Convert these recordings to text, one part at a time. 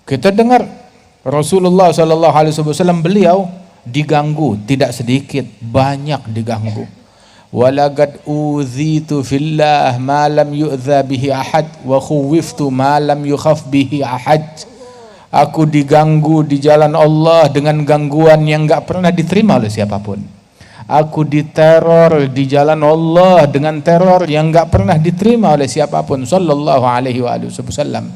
Kita dengar Rasulullah sallallahu alaihi wasallam beliau diganggu tidak sedikit, banyak diganggu. Walaqad uzitu fillah ma lam yu'dza bihi ahad wa khuwiftu ma lam yukhaf bihi ahad. Aku diganggu di jalan Allah dengan gangguan yang enggak pernah diterima oleh siapapun. Aku diteror di jalan Allah dengan teror yang enggak pernah diterima oleh siapapun sallallahu alaihi wasallam.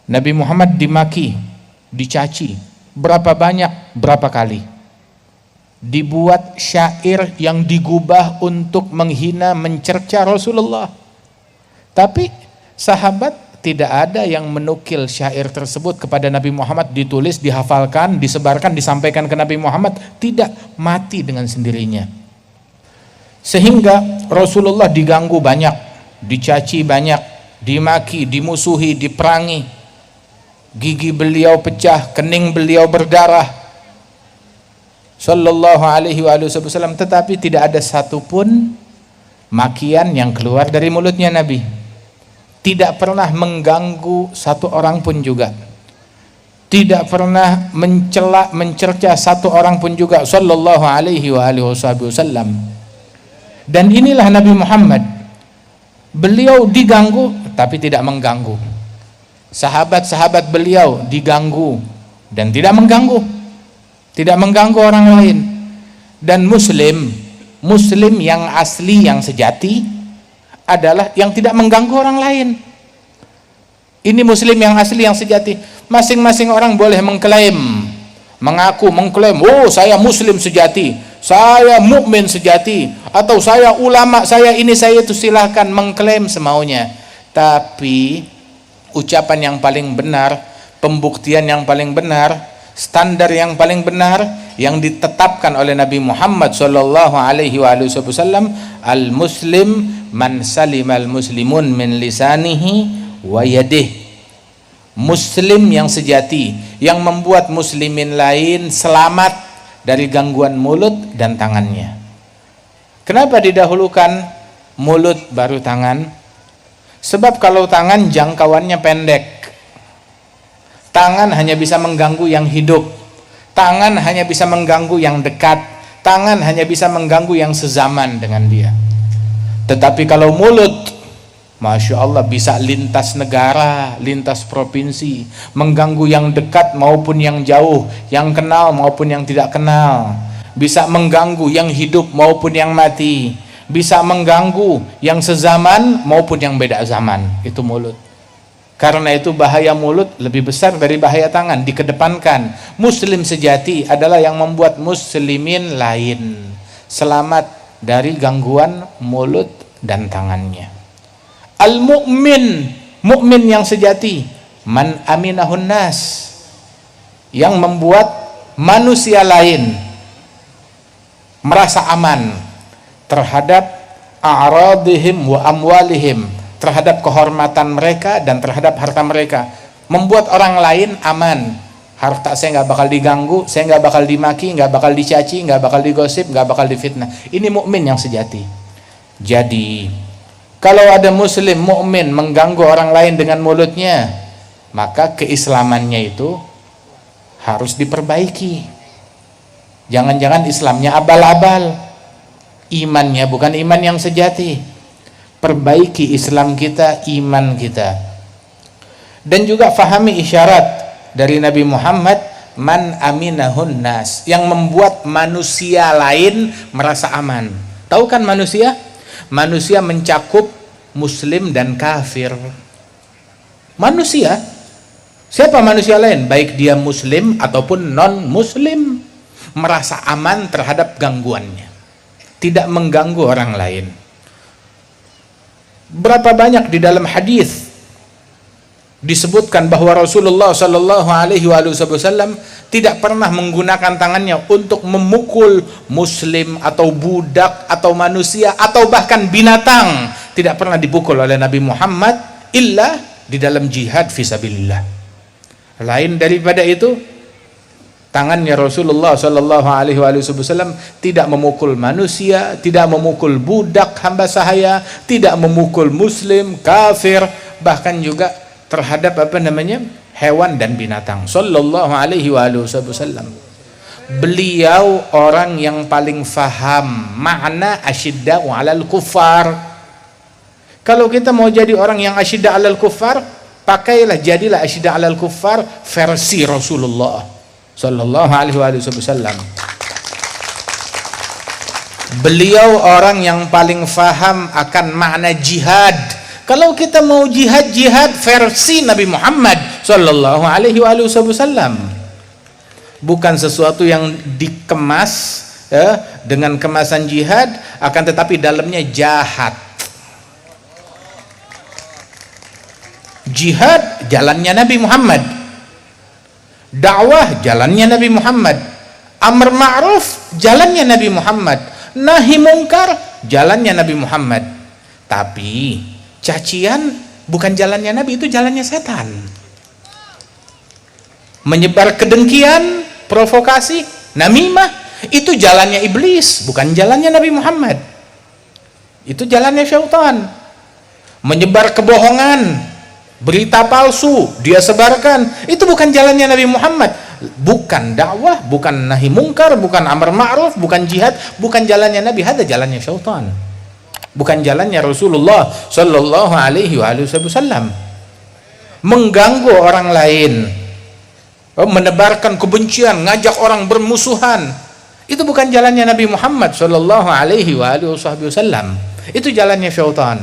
Nabi Muhammad dimaki, dicaci, berapa banyak, berapa kali. Dibuat syair yang digubah untuk menghina, mencerca Rasulullah. Tapi sahabat tidak ada yang menukil syair tersebut kepada Nabi Muhammad, ditulis, dihafalkan, disebarkan, disampaikan ke Nabi Muhammad, tidak, mati dengan sendirinya. Sehingga Rasulullah diganggu banyak, dicaci banyak, dimaki, dimusuhi, diperangi. Gigi beliau pecah, kening beliau berdarah sallallahu alaihi wasallam, tetapi tidak ada satupun makian yang keluar dari mulutnya Nabi. Tidak pernah mengganggu satu orang pun juga, tidak pernah mencela, mencerca satu orang pun juga sallallahu alaihi wasallam. Dan inilah Nabi Muhammad, beliau diganggu tapi tidak mengganggu. Sahabat-sahabat beliau diganggu dan tidak mengganggu, tidak mengganggu orang lain. Dan muslim yang asli, yang sejati adalah yang tidak mengganggu orang lain. Ini muslim yang asli, yang sejati. Masing-masing orang boleh mengklaim, mengklaim, oh saya muslim sejati, saya mukmin sejati, atau saya ulama, saya ini, saya itu, silahkan mengklaim semaunya. Tapi ucapan yang paling benar, pembuktian yang paling benar, standar yang paling benar yang ditetapkan oleh Nabi Muhammad sallallahu alaihi wasallam, al-muslim man salimal muslimun min lisanihi wa yadihi. Muslim yang sejati yang membuat muslimin lain selamat dari gangguan mulut dan tangannya. Kenapa didahulukan mulut baru tangan? Sebab kalau tangan jangkauannya pendek, tangan hanya bisa mengganggu yang hidup, tangan hanya bisa mengganggu yang dekat, tangan hanya bisa mengganggu yang sezaman dengan dia. Tetapi kalau mulut, Masya Allah, bisa lintas negara, lintas provinsi, mengganggu yang dekat maupun yang jauh, yang kenal maupun yang tidak kenal, bisa mengganggu yang hidup maupun yang mati, bisa mengganggu yang sezaman maupun yang beda zaman. Itu mulut. Karena itu bahaya mulut lebih besar dari bahaya tangan, dikedepankan. Muslim sejati adalah yang membuat muslimin lain selamat dari gangguan mulut dan tangannya. Al-mu'min, mukmin yang sejati, man aminahun nas, yang membuat manusia lain merasa aman terhadap a'radihim wa amwalihim, terhadap kehormatan mereka dan terhadap harta mereka. Membuat orang lain aman, harta saya nggak bakal diganggu, saya nggak bakal dimaki, nggak bakal dicaci, nggak bakal digosip, nggak bakal difitnah. Ini mukmin yang sejati. Jadi kalau ada muslim mukmin mengganggu orang lain dengan mulutnya, maka keislamannya itu harus diperbaiki. Jangan-jangan Islamnya abal-abal, imannya bukan iman yang sejati. Perbaiki Islam kita, iman kita. Dan juga fahami isyarat dari Nabi Muhammad, man aminahun nas, yang membuat manusia lain merasa aman. Tahu kan manusia? Manusia mencakup muslim dan kafir. Manusia, siapa manusia lain? Baik dia muslim ataupun non muslim, merasa aman terhadap gangguannya, tidak mengganggu orang lain. Berapa banyak di dalam hadis disebutkan bahwa Rasulullah sallallahu alaihi wasallam tidak pernah menggunakan tangannya untuk memukul muslim atau budak atau manusia atau bahkan binatang. Tidak pernah dipukul oleh Nabi Muhammad illa di dalam jihad fisabilillah. Lain daripada itu, tangannya Rasulullah sallallahu alaihi wasallam tidak memukul manusia, tidak memukul budak hamba sahaya, tidak memukul muslim, kafir, bahkan juga terhadap hewan dan binatang. Sallallahu alaihi wasallam. Beliau orang yang paling faham makna asyidda'u 'alal kuffar. Kalau kita mau jadi orang yang asyidda 'alal kuffar, jadilah asyidda 'alal kuffar versi Rasulullah sallallahu alaihi wasallam. Beliau orang yang paling faham akan makna jihad. Kalau kita mau jihad versi Nabi Muhammad sallallahu alaihi wasallam. Bukan sesuatu yang dikemas dengan kemasan jihad, akan tetapi dalamnya jahat. Jihad jalannya Nabi Muhammad, dakwah jalannya Nabi Muhammad, amar ma'ruf jalannya Nabi Muhammad, nahi mungkar jalannya Nabi Muhammad. Tapi cacian bukan jalannya Nabi, itu jalannya setan. Menyebar kedengkian, provokasi, namimah, itu jalannya iblis, bukan jalannya Nabi Muhammad. Itu jalannya syaitan. Menyebar kebohongan, berita palsu dia sebarkan, itu bukan jalannya Nabi Muhammad. Bukan dakwah, bukan nahi mungkar, bukan amar ma'ruf, bukan jihad, bukan jalannya Nabi. Ada jalannya syaitan, bukan jalannya Rasulullah sallallahu alaihi wasallam. Mengganggu orang lain, menebarkan kebencian, ngajak orang bermusuhan, itu bukan jalannya Nabi Muhammad sallallahu alaihi wasallam. Itu jalannya syaitan.